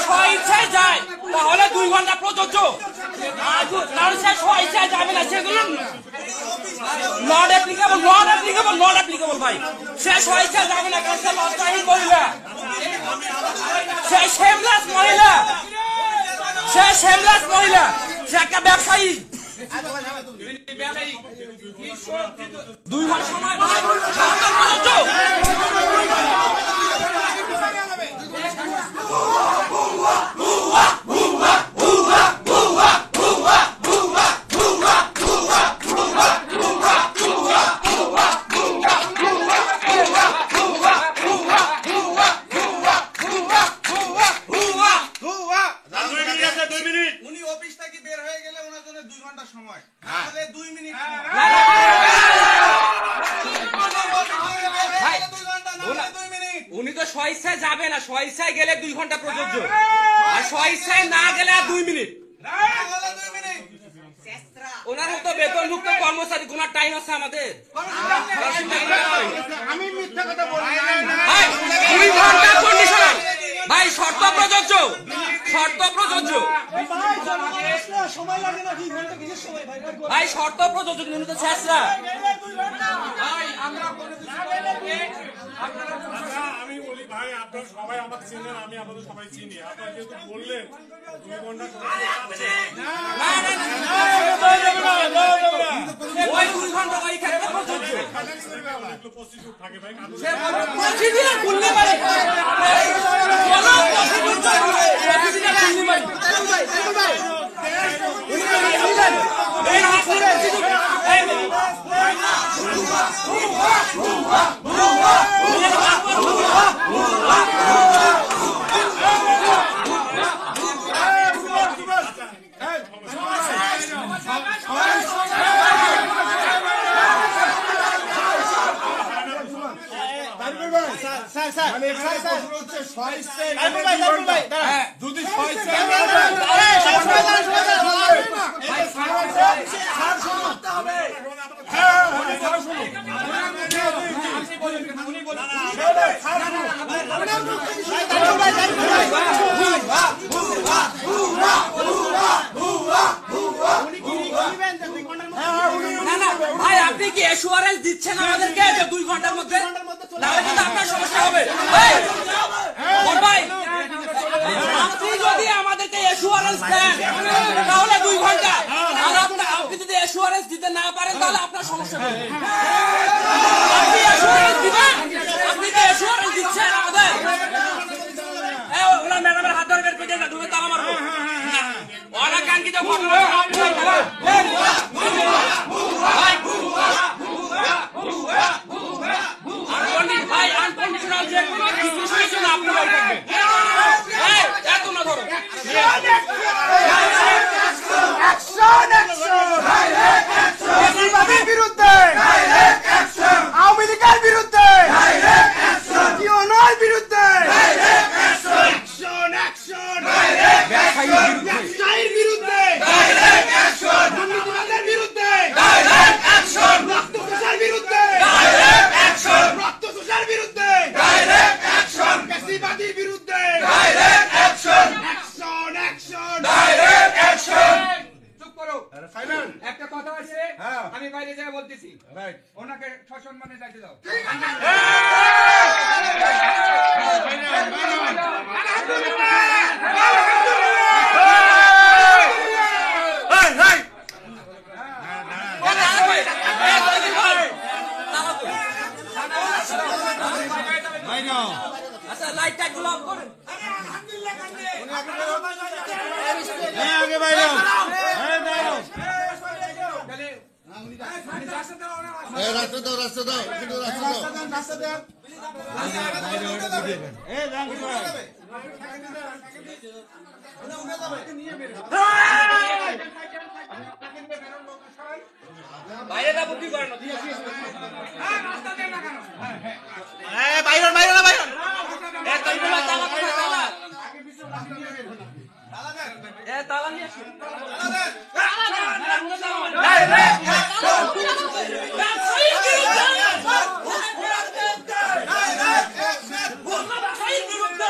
স্বেচ্ছায় যায় তাহলে 2 ঘন্টা প্রযোজ্য, আর সে স্বেচ্ছায় যাবে না, সেগুলো নট অ্যাপ্লিকেবল ভাই। সে স্বেচ্ছায় যাবে না, কারণ সে লজ্জাহীন মহিলা, সে শেমলেস মহিলা, সে একটা ব্যবসায়ী। 2 ঘন্টা সময় উনি তো স্বেচ্ছায় যাবে না, স্বেচ্ছায় গেলে 2 ঘন্টা প্রযোজ্য, আর স্বেচ্ছায় না গেলে আর 2 মিনিট। ওনার মতো বেতনভুক্ত কর্মচারী কোন টাইম আছে আমাদের? আমি মিথ্যা কথা বলি না ভাই, 2 ঘন্টা কন্ডিশনাল ভাই, শর্ত প্রযোজ্য। ভাই শর্ত প্রযোজ্য, কিন্তু তো শেষরা আমি বলি ভাই, আপনারা সবাই আমাকে চিনেন, আমি আপনাদের সবাই চিনি। আপনারা যেহেতু বললেন 2 ঘন্টা থাকে ভাই, ভাই আপনি কি অ্যাসুরেন্স দিচ্ছেন আমাদেরকে যে 2 ঘন্টার মধ্যে? তাহলে কিন্তু আপনার সমস্যা হবে। ভাই আপনি যদি আমাদেরকে অ্যাসুরেন্স দেন তাহলে 2 ঘন্টা, আর আপনি যদি অ্যাসুরেন্স দিতে না পারেন তাহলে আপনার সমস্যা হবে। আপনি অ্যাসুরেন্স দিবেন, আপনি কি অ্যাসুরেন্স দিচ্ছেন আমাদের? ওরা ম্যাডামের হাত ধরে বের করে না, ঢুকে তালা মারবো। ওরা কাঙ্ক্ষিত ঘটনা ভাই, আনকন্ডিশনাল যে কোনো ডিসিশন আপনি করবেন। এত না ধরো বিরুদ্ধে, আওয়ামী লীগের বিরুদ্ধে, ইউনোর বিরুদ্ধে, ব্যবসায়ীর বিরুদ্ধে, দুর্নীতিবাদের বিরুদ্ধে, রক্তচোষার বিরুদ্ধে, রক্তচোষার বিরুদ্ধে, ফ্যাসিবাদীর বিরুদ্ধে, একটা কথা আছে, আমি বাইরে যাই বলতেছি, ওনাকে সসম্মানে যাইতে দাও। আচ্ছা লাইটটা গুলো অফ করেন। আগে বাইরে রাস্তা দাও বাইরে যাবো কি করেন? এ তালা নিয়ে আসুন। ব্যবসায়ীর বিরুদ্ধে ব্যবসায়ীর বিরুদ্ধে